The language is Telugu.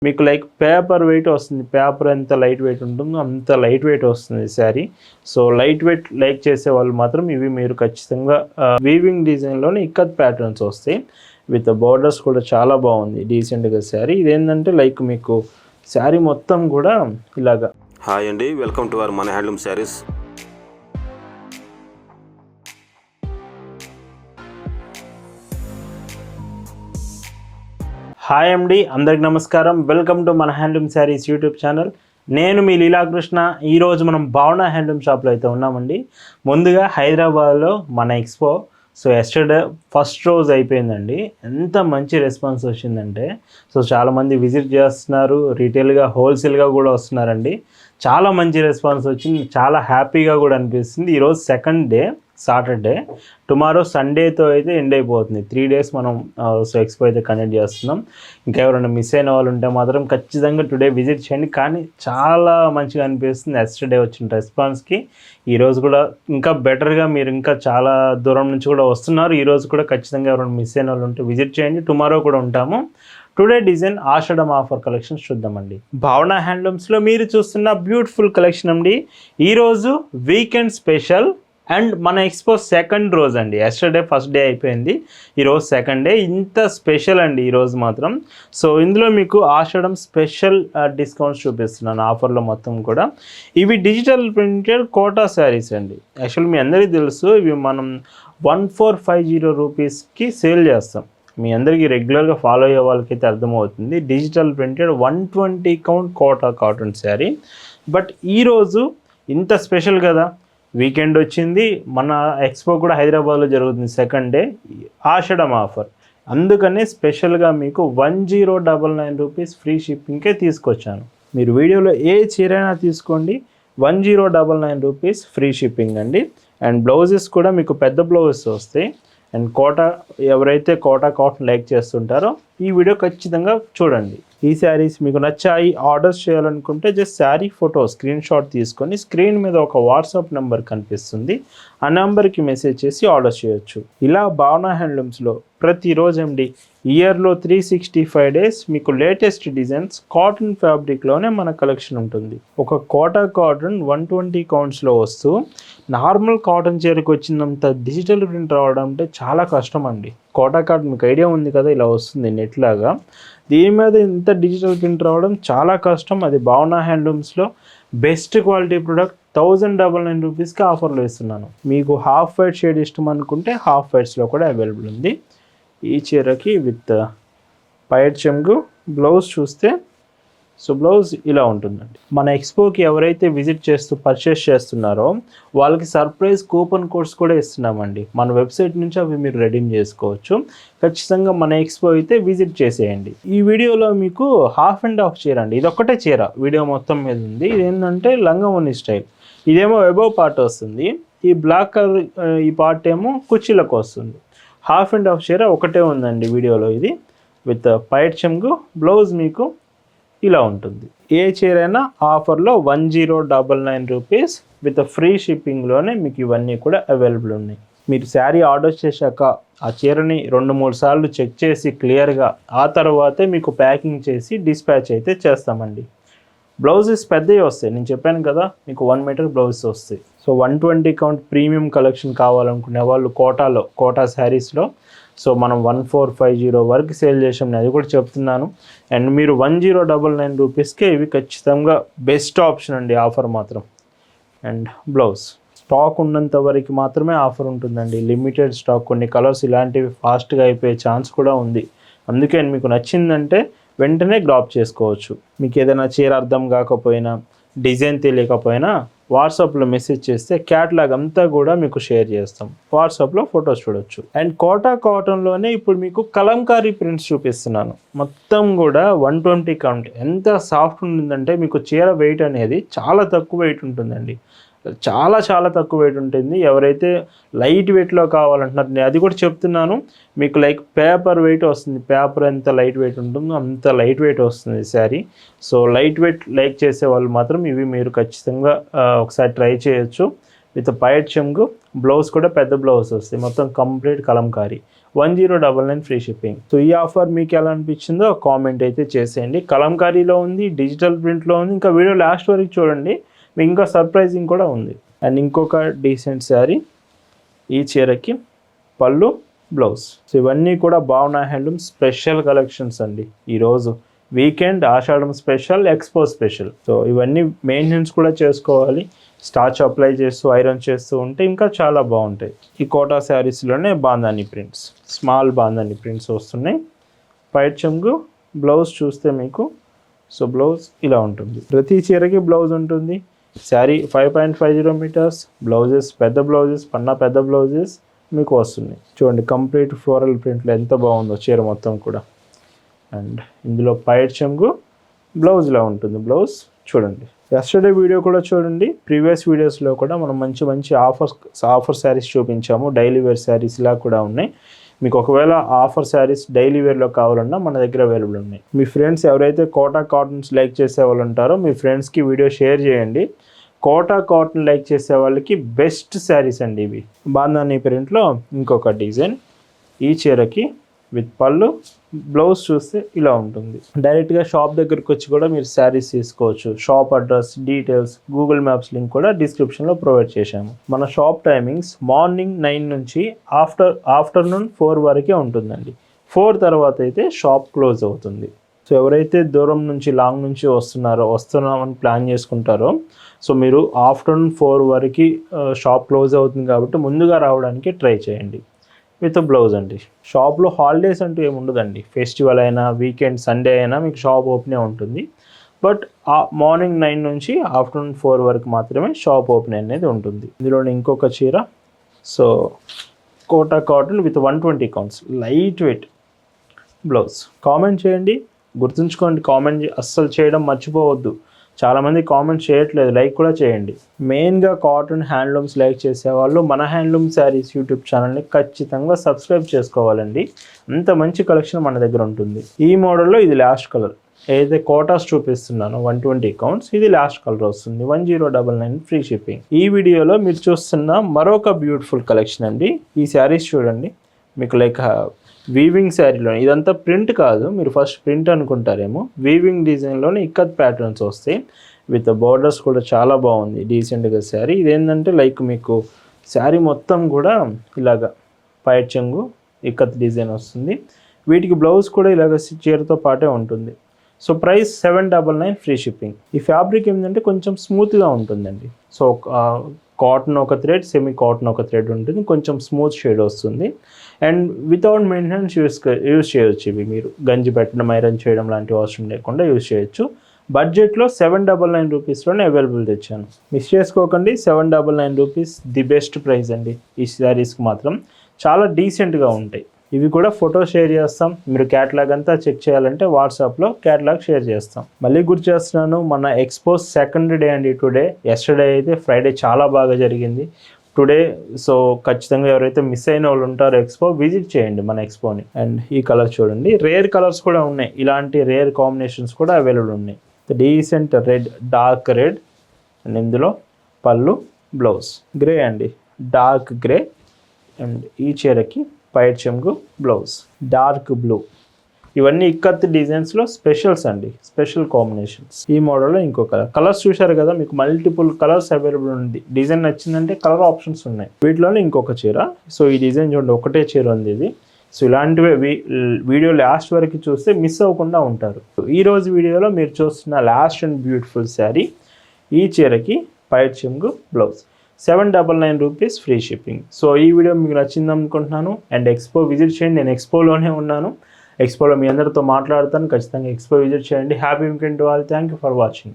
మీకు లైక్ పేపర్ వెయిట్ వస్తుంది. పేపర్ ఎంత లైట్ వెయిట్ ఉంటుందో అంత లైట్ వెయిట్ వస్తుంది sari. So light weight like చేసే వాళ్ళు మాత్రం ఇవి మీరు ఖచ్చితంగా వీవింగ్ డిజైన్లోనే ఇక్కత్ ప్యాటర్న్స్ వస్తాయి. విత్ బోర్డర్స్ కూడా చాలా బాగుంది డీసెంట్గా శారీ. ఇదేంటంటే లైక్ మీకు శారీ మొత్తం కూడా ఇలాగా. హాయ్ అండి, వెల్కమ్ టు అవర్ మన హ్యాండ్లూమ్ శారీస్. హాయ్ అండి, అందరికి నమస్కారం. వెల్కమ్ టు మన హ్యాండ్లూమ్ శారీస్ యూట్యూబ్ ఛానల్. నేను మీ లీలాకృష్ణ. ఈరోజు మనం భావన హ్యాండ్లూమ్ షాప్లో అయితే ఉన్నామండి. ముందుగా హైదరాబాద్లో మన ఎక్స్పో. సో ఎస్టర్డే ఫస్ట్ రోజు అయిపోయిందండి. ఎంత మంచి రెస్పాన్స్ వచ్చిందంటే చాలామంది విజిట్ చేస్తున్నారు, రీటైల్గా హోల్సేల్గా కూడా వస్తున్నారండి. చాలా మంచి రెస్పాన్స్ వచ్చింది, చాలా హ్యాపీగా కూడా అనిపిస్తుంది. ఈరోజు సెకండ్ డే, సాటర్డే. టుమారో సండేతో అయితే ఎండ్ అయిపోతుంది. 3 days మనం ఎక్స్పో అయితే కండక్ట్ చేస్తున్నాం. ఇంకా ఎవరైనా మిస్ అయిన వాళ్ళు ఉంటే మాత్రం ఖచ్చితంగా టుడే విజిట్ చేయండి. కానీ చాలా మంచిగా అనిపిస్తుంది ఎస్టర్డే వచ్చిన రెస్పాన్స్కి. ఈరోజు కూడా ఇంకా బెటర్గా మీరు ఇంకా చాలా దూరం నుంచి కూడా వస్తున్నారు. ఈరోజు కూడా ఖచ్చితంగా ఎవరైనా మిస్ అయిన వాళ్ళు ఉంటే విజిట్ చేయండి. టుమారో కూడా ఉంటాము. టుడే డిజైన్ ఆషాఢం ఆఫర్ కలెక్షన్స్ చూద్దామండి. భావన హ్యాండ్లూమ్స్లో మీరు చూస్తున్న బ్యూటిఫుల్ కలెక్షన్ అండి. ఈరోజు వీకెండ్ స్పెషల్ అండ్ మన ఎక్స్పో సెకండ్ రోజు అండి. ఎస్టర్డే ఫస్ట్ డే అయిపోయింది, ఈరోజు సెకండ్ డే. ఇంత స్పెషల్ అండి ఈరోజు మాత్రం. సో ఇందులో మీకు ఆషాఢం స్పెషల్ డిస్కౌంట్స్ చూపిస్తున్నాను ఆఫర్లో మొత్తం కూడా. ఇవి డిజిటల్ ప్రింటెడ్ కోటా శారీస్ అండి. యాక్చువల్లీ మీ అందరికీ తెలుసు, ఇవి మనం 1450 రూపీస్కి సేల్ చేస్తాం. మీ అందరికీ రెగ్యులర్గా ఫాలో అయ్యే వాళ్ళకైతే అర్థమవుతుంది. Digital printed 120 count Kota cotton sari. But ఈరోజు ఇంత స్పెషల్ కదా, వీకెండ్ వచ్చింది, మన ఎక్స్పో కూడా హైదరాబాద్లో జరుగుతుంది సెకండ్ డే, ఆషాఢం ఆఫర్. అందుకనే స్పెషల్గా మీకు 1099 రూపీస్ ఫ్రీ షిప్పింగ్కే తీసుకొచ్చాను. మీరు వీడియోలో ఏ చీరైనా తీసుకోండి, 1099 రూపీస్ ఫ్రీ షిప్పింగ్ అండి. అండ్ బ్లౌజెస్ కూడా మీకు పెద్ద బ్లౌజెస్ వస్తాయి. అండ్ కోటా, ఎవరైతే కోటా కాటన్ లైక్ చేస్తుంటారో ఈ వీడియో ఖచ్చితంగా చూడండి. ఈ శారీస్ మీకు నచ్చాయి, ఆర్డర్స్ చేయాలనుకుంటే just sari photo screen shot తీసుకొని స్క్రీన్ మీద ఒక వాట్సాప్ నెంబర్ కనిపిస్తుంది, ఆ నెంబర్కి మెసేజ్ చేసి ఆర్డర్ చేయొచ్చు. ఇలా భావన హ్యాండ్లూమ్స్లో ప్రతిరోజు అండి, ఇయర్లో 365 days మీకు లేటెస్ట్ డిజైన్స్ కాటన్ ఫ్యాబ్రిక్లోనే మన కలెక్షన్ ఉంటుంది. ఒక కోటా కాటన్ 120 కౌంట్స్లో వస్తూ నార్మల్ కాటన్ చీరకు వచ్చినంత డిజిటల్ ప్రింట్ రావడం అంటే చాలా కష్టం అండి. కోటా కాటన్ మీకు ఐడియా ఉంది కదా, ఇలా వస్తుంది నెట్ లాగా. దీని మీద ఇంత డిజిటల్ ప్రింట్ రావడం చాలా కష్టం. అది భావన హ్యాండ్లూమ్స్లో బెస్ట్ క్వాలిటీ ప్రోడక్ట్ 1099 రూపీస్కి ఆఫర్లో ఇస్తున్నాను. మీకు హాఫ్ వైట్ షేడ్ ఇష్టం అనుకుంటే హాఫ్ వైట్స్లో కూడా అవైలబుల్ ఉంది. ఈ చీరకి విత్ పైట్ చెంగు బ్లౌజ్ చూస్తే, సో బ్లౌజ్ ఇలా ఉంటుందండి. మన ఎక్స్పోకి ఎవరైతే విజిట్ చేస్తూ పర్చేస్ చేస్తున్నారో వాళ్ళకి సర్ప్రైజ్ కూపన్ కోడ్స్ కూడా ఇస్తున్నామండి. మన వెబ్సైట్ నుంచి అవి మీరు రెడీమ్ చేసుకోవచ్చు. ఖచ్చితంగా మన ఎక్స్పో అయితే విజిట్ చేసేయండి. ఈ వీడియోలో మీకు హాఫ్ అండ్ హాఫ్ చీర అండి. ఇది ఒక్కటే చీర వీడియో మొత్తం మీద ఉంది. ఇది ఏంటంటే లంగావోణి స్టైల్. ఇదేమో అబోవ్ పార్ట్ వస్తుంది, ఈ బ్లాక్ కలర్ ఈ పార్ట్ ఏమో కుర్చీలకు వస్తుంది. హాఫ్ అండ్ హాఫ్ చీర ఒకటే ఉందండి వీడియోలో. ఇది విత్ పైట్ చెంగు బ్లౌజ్ మీకు ఇలా ఉంటుంది. ఏ చీరైనా ఆఫర్లో 1099 రూపీస్ విత్ ఫ్రీ షిప్పింగ్లోనే మీకు ఇవన్నీ కూడా అవైలబుల్ ఉన్నాయి. మీరు శారీ ఆర్డర్ చేశాక ఆ చీరని 2-3 సార్లు చెక్ చేసి క్లియర్గా ఆ తర్వాతే మీకు ప్యాకింగ్ చేసి డిస్పాచ్ అయితే చేస్తామండి. బ్లౌజెస్ పెద్దవి వస్తాయి, నేను చెప్పాను కదా మీకు 1 మీటర్ బ్లౌజెస్ వస్తాయి. సో 120 కౌంట్ ప్రీమియం కలెక్షన్ కావాలనుకునే వాళ్ళు కోటా శారీస్లో సో మనం 1450 వరకు సేల్ చేసాం, అది కూడా చెప్తున్నాను. అండ్ మీరు 1099 రూపీస్కే ఇవి ఖచ్చితంగా బెస్ట్ ఆప్షన్ అండి ఆఫర్ మాత్రం. అండ్ బ్లౌజ్ స్టాక్ ఉన్నంత వరకు మాత్రమే ఆఫర్ ఉంటుందండి, లిమిటెడ్ స్టాక్. కొన్ని కలర్స్ ఇలాంటివి ఫాస్ట్గా అయిపోయే ఛాన్స్ కూడా ఉంది. అందుకే మీకు నచ్చిందంటే వెంటనే గ్రాప్ చేసుకోవచ్చు. మీకు ఏదైనా చీర అర్థం కాకపోయినా, డిజైన్ తెలియకపోయినా వాట్సాప్లో మెసేజ్ చేస్తే క్యాటలాగ్ అంతా కూడా మీకు షేర్ చేస్తాం. వాట్సాప్లో ఫొటోస్ చూడొచ్చు. అండ్ కోటా కాటన్లోనే ఇప్పుడు మీకు కలంకారీ ప్రింట్స్ చూపిస్తున్నాను. మొత్తం కూడా 120 కౌంట్. ఎంత సాఫ్ట్ ఉంటుందంటే మీకు చీర వెయిట్ అనేది చాలా తక్కువ వెయిట్ ఉంటుందండి. చాలా చాలా తక్కువ వెయిట్ ఉంటుంది. ఎవరైతే లైట్ వెయిట్లో కావాలంటున్నారు, నేను అది కూడా చెప్తున్నాను. మీకు లైక్ పేపర్ వెయిట్ వస్తుంది. పేపర్ ఎంత లైట్ వెయిట్ ఉంటుందో అంత లైట్ వెయిట్ వస్తుంది sari. So light weight like చేసే వాళ్ళు మాత్రం ఇవి మీరు ఖచ్చితంగా ఒకసారి ట్రై చేయొచ్చు. విత్ పైట్ చెంగు బ్లౌజ్ కూడా పెద్ద బ్లౌజ్ వస్తుంది. మొత్తం complete Kalamkari. 1099 free shipping. So ఈ ఆఫర్ మీకు ఎలా అనిపించిందో కామెంట్ అయితే చేసేయండి. కలంకారీలో ఉంది, డిజిటల్ ప్రింట్లో ఉంది, ఇంకా వీడియో లాస్ట్ వరకు చూడండి, మీకు ఇంకా సర్ప్రైజింగ్ కూడా ఉంది. అండ్ ఇంకొక డీసెంట్ శారీ, ఈ చీరకి పళ్ళు, బ్లౌజ్. సో ఇవన్నీ కూడా భావన హ్యాండ్లూమ్ స్పెషల్ కలెక్షన్స్ అండి. ఈరోజు వీకెండ్, ఆషాఢం స్పెషల్, ఎక్స్పో స్పెషల్. సో ఇవన్నీ మెయింటెనెన్స్ కూడా చేసుకోవాలి, స్టార్చ్ అప్లై చేస్తూ ఐరన్ చేస్తూ ఉంటే ఇంకా చాలా బాగుంటాయి. ఈ కోటా శారీస్లోనే బాందాని ప్రింట్స్, స్మాల్ బాందాని ప్రింట్స్ వస్తున్నాయి. పైట్ చెంగు, బ్లౌజ్ చూస్తే మీకు సో బ్లౌజ్ ఇలా ఉంటుంది. ప్రతి చీరకి బ్లౌజ్ ఉంటుంది. శారీ 5.50 మీటర్స్, బ్లౌజెస్ పెద్ద బ్లౌజెస్, పెద్ద బ్లౌజెస్ మీకు వస్తున్నాయి. చూడండి కంప్లీట్ ఫ్లోరల్ ప్రింట్లో ఎంత బాగుందో చీర మొత్తం కూడా. అండ్ ఇందులో పైట్ చెంగు, బ్లౌజ్ ఇలా ఉంటుంది. బ్లౌజ్ చూడండి, ఎస్టర్డే వీడియో కూడా చూడండి, ప్రీవియస్ వీడియోస్లో కూడా మనం మంచి ఆఫర్ శారీస్ చూపించాము. డైలీ వేర్ శారీస్ ఇలా కూడా ఉన్నాయి. మీకు ఒకవేళ ఆఫర్ శారీస్ డైలీ వేర్లో కావాలన్నా మన దగ్గర అవైలబుల్ ఉన్నాయి. మీ ఫ్రెండ్స్ ఎవరైతే కోటా కాటన్స్ లైక్ చేసే వాళ్ళు ఉంటారో మీ ఫ్రెండ్స్కి వీడియో షేర్ చేయండి. కోటా కాటన్ లైక్ చేసే వాళ్ళకి బెస్ట్ శారీస్ అండి ఇవి. బాందాని ప్రింట్లో ఇంకొక డిజైన్, ఈ చీరకి విత్ పళ్ళు, బ్లౌజ్ చూస్తే ఇలా ఉంటుంది. డైరెక్ట్గా షాప్ దగ్గరకు వచ్చి కూడా మీరు శారీస్ తీసుకోవచ్చు. Shop address, details, Google maps link కూడా డిస్క్రిప్షన్లో ప్రొవైడ్ చేశాము. మన షాప్ టైమింగ్స్ మార్నింగ్ 9 నుంచి ఆఫ్టర్నూన్ 4 వరకే ఉంటుందండి. 4 తర్వాత అయితే షాప్ క్లోజ్ అవుతుంది. సో ఎవరైతే దూరం నుంచి లాంగ్ నుంచి వస్తున్నామని ప్లాన్ చేసుకుంటారో సో మీరు ఆఫ్టర్నూన్ 4 వరకు షాప్ క్లోజ్ అవుతుంది కాబట్టి ముందుగా రావడానికి ట్రై చేయండి. విత్ బ్లౌజ్ అండి. షాప్లో హాలిడేస్ అంటూ ఏమి ఉండదండి. ఫెస్టివల్ అయినా, వీకెండ్, సండే అయినా మీకు షాప్ ఓపెనే ఉంటుంది. బట్ మార్నింగ్ 9 నుంచి ఆఫ్టర్నూన్ 4 వరకు మాత్రమే షాప్ ఓపెన్ అనేది ఉంటుంది. ఇందులో ఇంకొక చీర, so Kota cotton with 120 counts, light weight blouse. Comment చేయండి, గుర్తుంచుకోండి, కామెంట్ అస్సలు చేయడం మర్చిపోవద్దు. చాలామంది కామెంట్ చేయట్లేదు, లైక్ కూడా చేయండి. మెయిన్గా కాటన్ హ్యాండ్లూమ్స్ లైక్ చేసేవాళ్ళు మన హ్యాండ్లూమ్ శారీస్ యూట్యూబ్ ఛానల్ని ఖచ్చితంగా సబ్స్క్రైబ్ చేసుకోవాలండి. అంత మంచి కలెక్షన్ మన దగ్గర ఉంటుంది. ఈ మోడల్లో ఇది లాస్ట్ కలర్, ఏదైతే కోటాస్ చూపిస్తున్నానో 120 కౌంట్స్, ఇది లాస్ట్ కలర్ వస్తుంది. 1099 ఫ్రీ షిప్పింగ్. ఈ వీడియోలో మీరు చూస్తున్న మరొక బ్యూటిఫుల్ కలెక్షన్ అండి. ఈ శారీస్ చూడండి, మీకు లైక్ వీవింగ్ శారీలో, ఇదంతా ప్రింట్ కాదు, మీరు ఫస్ట్ ప్రింట్ అనుకుంటారేమో, వీవింగ్ డిజైన్లోనే ఇక్కత్ ప్యాటర్న్స్ వస్తాయి. విత్ బోర్డర్స్ కూడా చాలా బాగుంది, డీసెంట్గా శారీ. ఇదేంటంటే లైక్ మీకు శారీ మొత్తం కూడా ఇలాగ పైట్ చెంగు, ఇక్కత్ డిజైన్ వస్తుంది. వీటికి బ్లౌజ్ కూడా ఇలాగ చీరతో పాటే ఉంటుంది. So price 799 free shipping. ఈ ఫ్యాబ్రిక్ ఏంటంటే కొంచెం స్మూత్గా ఉంటుందండి. సో కాటన్ ఒక థ్రెడ్, సెమీ కాటన్ ఒక థ్రెడ్ ఉంటుంది, కొంచెం స్మూత్ షేడ్ వస్తుంది. అండ్ వితౌట్ మెయింటెనెన్స్ యూస్ చేయొచ్చు. ఇవి మీరు గంజి పెట్టడం, ఐరన్ చేయడం లాంటి అవసరం లేకుండా యూస్ చేయొచ్చు. బడ్జెట్లో 799 రూపీస్లోనే అవైలబుల్ తెచ్చాను. మిస్ చేసుకోకండి, 799 రూపీస్ ది బెస్ట్ ప్రైస్ అండి. ఈ శారీస్కి మాత్రం చాలా డీసెంట్గా ఉంటాయి. ఇవి కూడా ఫోటో షేర్ చేస్తాం. మీరు క్యాటలాగ్ అంతా చెక్ చేయాలంటే వాట్సాప్లో క్యాటలాగ్ షేర్ చేస్తాం. మళ్ళీ గుర్తు చేస్తున్నాను, మన ఎక్స్పో సెకండ్ డే అండి టుడే. ఎస్టర్డే అయితే ఫ్రైడే చాలా బాగా జరిగింది. టుడే సో ఖచ్చితంగా ఎవరైతే మిస్ అయిన వాళ్ళు ఉంటారో ఎక్స్పో విజిట్ చేయండి మన ఎక్స్పోని. అండ్ ఈ కలర్ చూడండి, రేర్ కలర్స్ కూడా ఉన్నాయి. ఇలాంటి రేర్ కాంబినేషన్స్ కూడా అవైలబుల్ ఉన్నాయి. Decent red, dark red, and ఇందులో పళ్ళు, బ్లౌజ్ గ్రే అండి, డార్క్ గ్రే. అండ్ ఈ చీరకి పైట్ చెంగు, బ్లౌజ్ డార్క్ బ్లూ. ఇవన్నీ ఇక్కత్ డిజైన్స్లో స్పెషల్స్ అండి, స్పెషల్ కాంబినేషన్స్. ఈ మోడల్లో ఇంకో కలర్స్ చూశారు కదా, మీకు మల్టిపుల్ కలర్స్ అవైలబుల్ ఉంది. డిజైన్ నచ్చిందంటే కలర్ ఆప్షన్స్ ఉన్నాయి. వీటిలోనే ఇంకొక చీర. సో ఈ డిజైన్ చూడండి, ఒకటే చీర ఉంది ఇది. సో ఇలాంటివే వీడియో లాస్ట్ వరకు చూస్తే మిస్ అవ్వకుండా ఉంటారు. ఈరోజు వీడియోలో మీరు చూస్తున్న లాస్ట్ అండ్ బ్యూటిఫుల్ శారీ, ఈ చీరకి పైట్ చెంగు, blouse, 799 rupees free shipping. So ఈ వీడియో మీకు నచ్చింది అనుకుంటున్నాను. అండ్ ఎక్స్పో విజిట్ చేయండి, నేను ఎక్స్పోలోనే ఉన్నాను. ఎక్స్పోలో మీ అందరితో మాట్లాడతాను. ఖచ్చితంగా ఎక్స్పో విజిట్ చేయండి. Happy weekend to all. Thank you for watching.